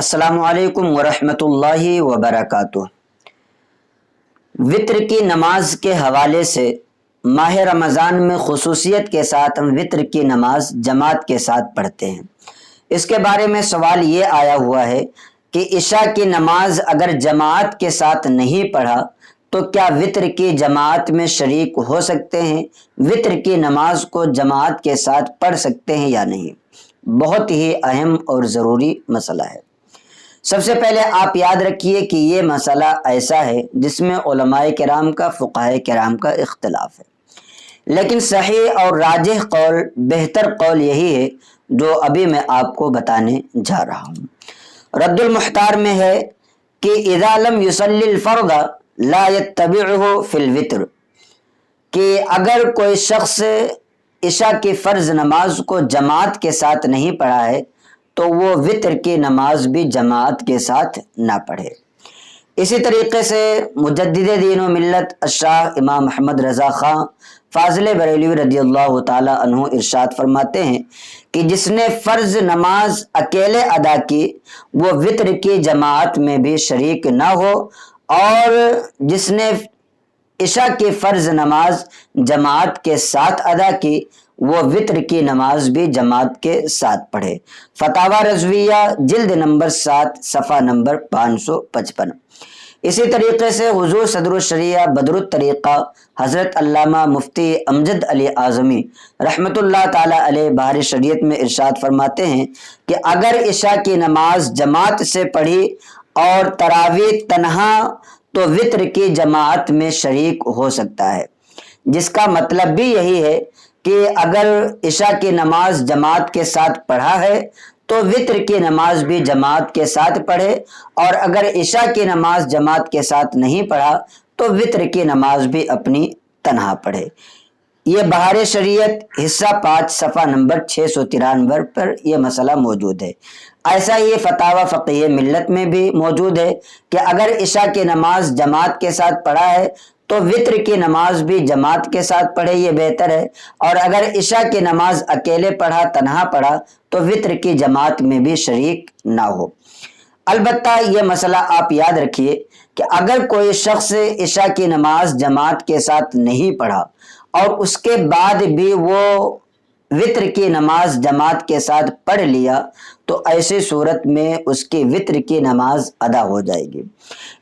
السلام علیکم ورحمۃ اللہ وبرکاتہ۔ وطر کی نماز کے حوالے سے ماہ رمضان میں خصوصیت کے ساتھ ہم وطر کی نماز جماعت کے ساتھ پڑھتے ہیں۔ اس کے بارے میں سوال یہ آیا ہوا ہے کہ عشاء کی نماز اگر جماعت کے ساتھ نہیں پڑھا تو کیا وطر کی جماعت میں شریک ہو سکتے ہیں؟ وطر کی نماز کو جماعت کے ساتھ پڑھ سکتے ہیں یا نہیں؟ بہت ہی اہم اور ضروری مسئلہ ہے۔ سب سے پہلے آپ یاد رکھیے کہ یہ مسئلہ ایسا ہے جس میں علماء کرام کا فقہاء کرام کا اختلاف ہے، لیکن صحیح اور راجح قول، بہتر قول یہی ہے جو ابھی میں آپ کو بتانے جا رہا ہوں۔ رد المحتار میں ہے کہ اذا لم يصلی الفرض لا يتبعه فی الوتر، کہ اگر کوئی شخص عشاء کی فرض نماز کو جماعت کے ساتھ نہیں پڑھا ہے تو وہ وطر کی نماز بھی جماعت کے ساتھ نہ پڑھے۔ اسی طریقے سے مجدد دین و ملت الشاہ امام محمد رضا خان فاضل بریلوی رضی اللہ تعالی عنہ ارشاد فرماتے ہیں کہ جس نے فرض نماز اکیلے ادا کی وہ وطر کی جماعت میں بھی شریک نہ ہو، اور جس نے عشاء کی فرض نماز جماعت کے ساتھ ادا کی وہ وطر کی نماز بھی جماعت کے ساتھ پڑھے۔ فتاوی رضویہ جلد نمبر 7 صفحہ نمبر 555۔ اسی طریقے سے حضور صدر الشریعہ بدر الطریقہ حضرت علامہ مفتی امجد علی اعظمی رحمۃ اللہ تعالی علیہ بحر شریعت میں ارشاد فرماتے ہیں کہ اگر عشاء کی نماز جماعت سے پڑھی اور تراویح تنہا تو وطر کی جماعت میں شریک ہو سکتا ہے، جس کا مطلب بھی یہی ہے کہ اگر عشاء کی نماز جماعت کے ساتھ پڑھا ہے تو وطر کی نماز بھی جماعت کے ساتھ پڑھے، اور اگر عشاء کی نماز جماعت کے ساتھ نہیں پڑھا تو وطر کی نماز بھی اپنی تنہا پڑھے۔ یہ بحر شریعت حصہ 5 صفحہ نمبر 693 پر یہ مسئلہ موجود ہے۔ ایسا ہی فتاوی فقیہ ملت میں بھی موجود ہے کہ اگر عشاء کی نماز جماعت کے ساتھ پڑھا ہے تو وطر کی نماز بھی جماعت کے ساتھ پڑھے، یہ بہتر ہے، اور اگر عشاء کی نماز اکیلے پڑھا، تنہا پڑھا تو وطر کی جماعت میں بھی شریک نہ ہو۔ البتہ یہ مسئلہ آپ یاد رکھیے کہ اگر کوئی شخص عشاء کی نماز جماعت کے ساتھ نہیں پڑھا اور اس کے بعد بھی وہ وطر کی نماز جماعت کے ساتھ پڑھ لیا تو ایسی صورت میں اس کی وطر کی نماز ادا ہو جائے گی،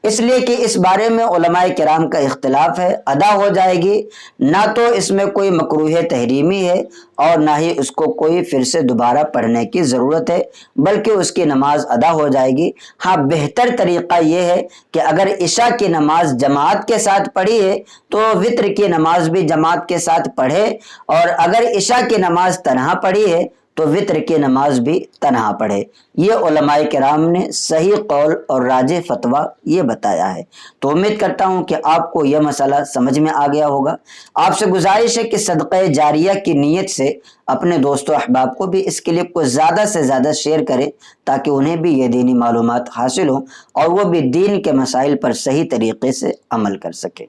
اس لیے کہ اس بارے میں علماء کرام کا اختلاف ہے۔ ادا ہو جائے گی، نہ تو اس میں کوئی مکروہ تحریمی ہے اور نہ ہی اس کو کوئی پھر سے دوبارہ پڑھنے کی ضرورت ہے، بلکہ اس کی نماز ادا ہو جائے گی۔ ہاں، بہتر طریقہ یہ ہے کہ اگر عشاء کی نماز جماعت کے ساتھ پڑھی ہے تو وطر کی نماز بھی جماعت کے ساتھ پڑھے، اور اگر عشاء کی نماز تنہا پڑھی ہے تو وطر کی نماز بھی تنہا پڑھے۔ یہ علماء کرام نے صحیح قول اور راجح فتویٰ یہ بتایا ہے۔ تو امید کرتا ہوں کہ آپ کو یہ مسئلہ سمجھ میں آ گیا ہوگا۔ آپ سے گزارش ہے کہ صدقہ جاریہ کی نیت سے اپنے دوست و احباب کو بھی اس کلپ کو زیادہ سے زیادہ شیئر کریں تاکہ انہیں بھی یہ دینی معلومات حاصل ہوں اور وہ بھی دین کے مسائل پر صحیح طریقے سے عمل کر سکیں۔